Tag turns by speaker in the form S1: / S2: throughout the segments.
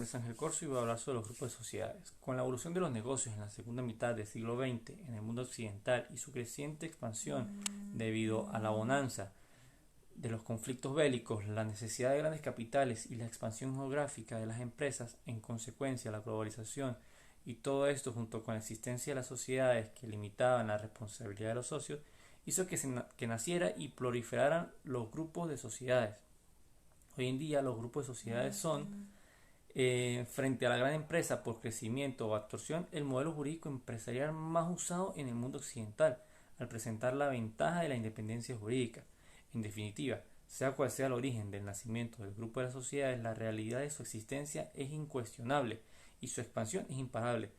S1: nombre es Ángel Corso y voy a hablar sobre los grupos de sociedades. Con la evolución de los negocios en la segunda mitad del siglo XX en el mundo occidental y su creciente expansión debido a la bonanza de los conflictos bélicos, la necesidad de grandes capitales y la expansión geográfica de las empresas, en consecuencia la globalización y todo esto junto con la existencia de las sociedades que limitaban la responsabilidad de los socios, hizo que naciera y proliferaran los grupos de sociedades. Hoy en día los grupos de sociedades son, frente a la gran empresa por crecimiento o absorción, el modelo jurídico empresarial más usado en el mundo occidental, al presentar la ventaja de la independencia jurídica. En definitiva, sea cual sea el origen del nacimiento del grupo de las sociedades, la realidad de su existencia es incuestionable y su expansión es imparable.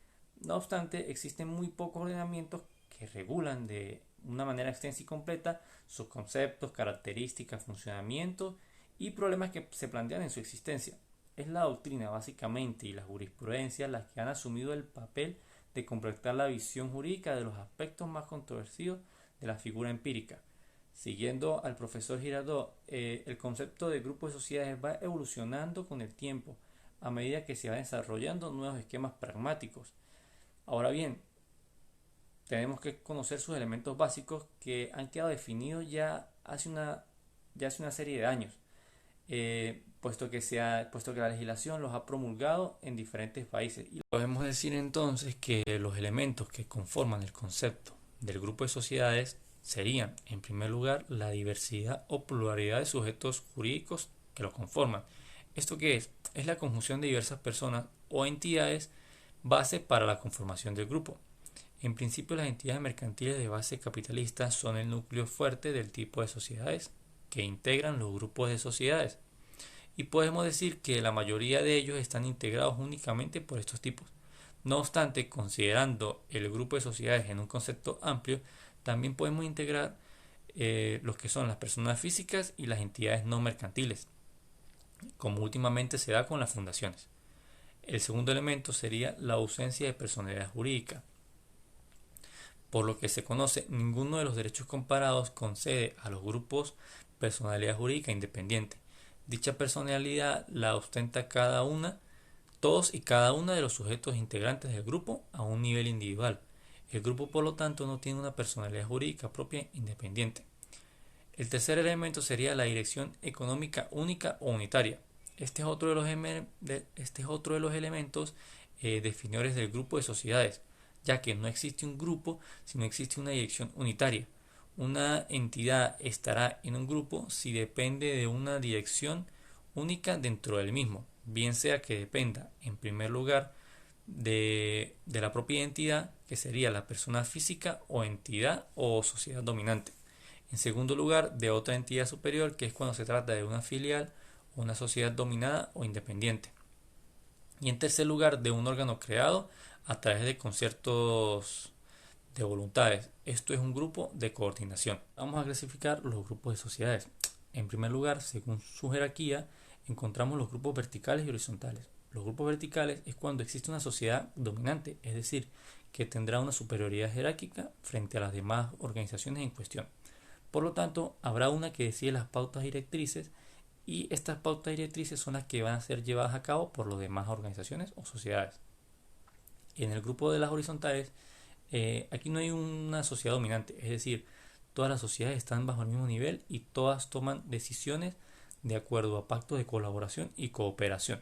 S1: No obstante, existen muy pocos ordenamientos que regulan de una manera extensa y completa sus conceptos, características, funcionamiento y problemas que se plantean en su existencia. Es la doctrina básicamente y la jurisprudencia las que han asumido el papel de completar la visión jurídica de los aspectos más controvertidos de la figura empírica. Siguiendo al profesor Girardot, el concepto de grupo de sociedades va evolucionando con el tiempo a medida que se va desarrollando nuevos esquemas pragmáticos. Ahora bien, tenemos que conocer sus elementos básicos que han quedado definidos ya hace una serie de años, puesto que la legislación los ha promulgado en diferentes países. Y podemos decir entonces que los elementos que conforman el concepto del grupo de sociedades serían, en primer lugar, la diversidad o pluralidad de sujetos jurídicos que lo conforman. ¿Esto qué es? Es la conjunción de diversas personas o entidades base para la conformación del grupo. En principio, las entidades mercantiles de base capitalista son el núcleo fuerte del tipo de sociedades que integran los grupos de sociedades. Y podemos decir que la mayoría de ellos están integrados únicamente por estos tipos. No obstante, considerando el grupo de sociedades en un concepto amplio, también podemos integrar los que son las personas físicas y las entidades no mercantiles, como últimamente se da con las fundaciones. El segundo elemento sería la ausencia de personalidad jurídica. Por lo que se conoce, ninguno de los derechos comparados concede a los grupos personalidad jurídica independiente. Dicha personalidad la ostenta todos y cada uno de los sujetos integrantes del grupo a un nivel individual. El grupo, por lo tanto, no tiene una personalidad jurídica propia independiente. El tercer elemento sería la dirección económica única o unitaria. Este es otro de los elementos definidores del grupo de sociedades, ya que no existe un grupo si no existe una dirección unitaria. Una entidad estará en un grupo si depende de una dirección única dentro del mismo, bien sea que dependa, en primer lugar, de la propia entidad, que sería la persona física o entidad o sociedad dominante. En segundo lugar, de otra entidad superior, que es cuando se trata de una filial o una sociedad dominada o independiente. Y en tercer lugar, de un órgano creado a través de conciertos de voluntades. Esto es un grupo de coordinación. Vamos a clasificar los grupos de sociedades. En primer lugar, según su jerarquía, encontramos los grupos verticales y horizontales. Los grupos verticales es cuando existe una sociedad dominante, es decir, que tendrá una superioridad jerárquica frente a las demás organizaciones en cuestión. Por lo tanto, habrá una que decide las pautas directrices y estas pautas directrices son las que van a ser llevadas a cabo por las demás organizaciones o sociedades. En el grupo de las horizontales, aquí no hay una sociedad dominante, es decir, todas las sociedades están bajo el mismo nivel y todas toman decisiones de acuerdo a pactos de colaboración y cooperación.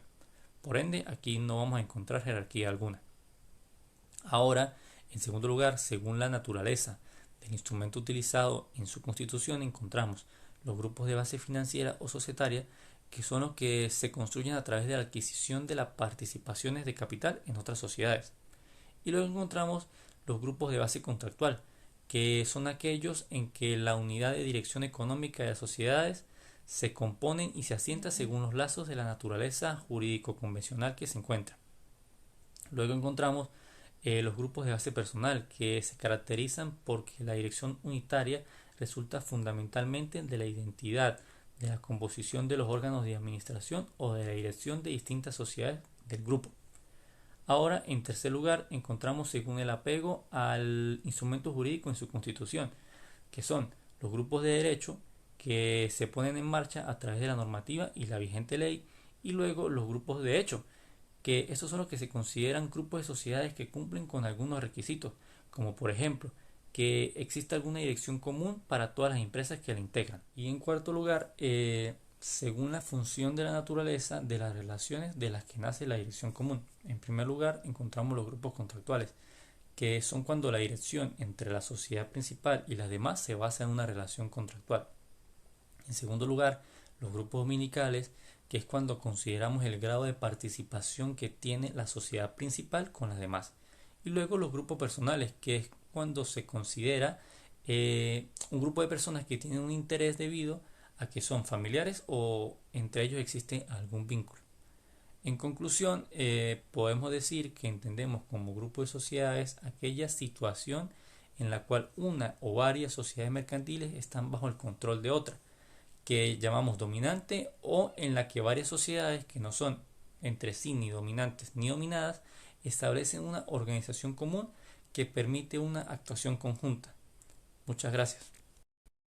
S1: Por ende, aquí no vamos a encontrar jerarquía alguna. Ahora, en segundo lugar, según la naturaleza del instrumento utilizado en su constitución, encontramos los grupos de base financiera o societaria, que son los que se construyen a través de la adquisición de las participaciones de capital en otras sociedades. Y luego encontramos los grupos de base contractual, que son aquellos en que la unidad de dirección económica de las sociedades se componen y se asienta según los lazos de la naturaleza jurídico-convencional que se encuentra. Luego encontramos los grupos de base personal, que se caracterizan porque la dirección unitaria resulta fundamentalmente de la identidad, de la composición de los órganos de administración o de la dirección de distintas sociedades del grupo. Ahora, en tercer lugar, encontramos según el apego al instrumento jurídico en su constitución, que son los grupos de derecho que se ponen en marcha a través de la normativa y la vigente ley, y luego los grupos de hecho, que estos son los que se consideran grupos de sociedades que cumplen con algunos requisitos, como por ejemplo, que exista alguna dirección común para todas las empresas que la integran. Y en cuarto lugar, según la función de la naturaleza de las relaciones de las que nace la dirección común. En primer lugar, encontramos los grupos contractuales, que son cuando la dirección entre la sociedad principal y las demás se basa en una relación contractual. En segundo lugar, los grupos dominicales, que es cuando consideramos el grado de participación que tiene la sociedad principal con las demás. Y luego los grupos personales, que es cuando se considera un grupo de personas que tienen un interés debido a que son familiares o entre ellos existe algún vínculo. En conclusión, podemos decir que entendemos como grupo de sociedades aquella situación en la cual una o varias sociedades mercantiles están bajo el control de otra, que llamamos dominante, o en la que varias sociedades que no son entre sí ni dominantes ni dominadas establecen una organización común que permite una actuación conjunta. Muchas gracias.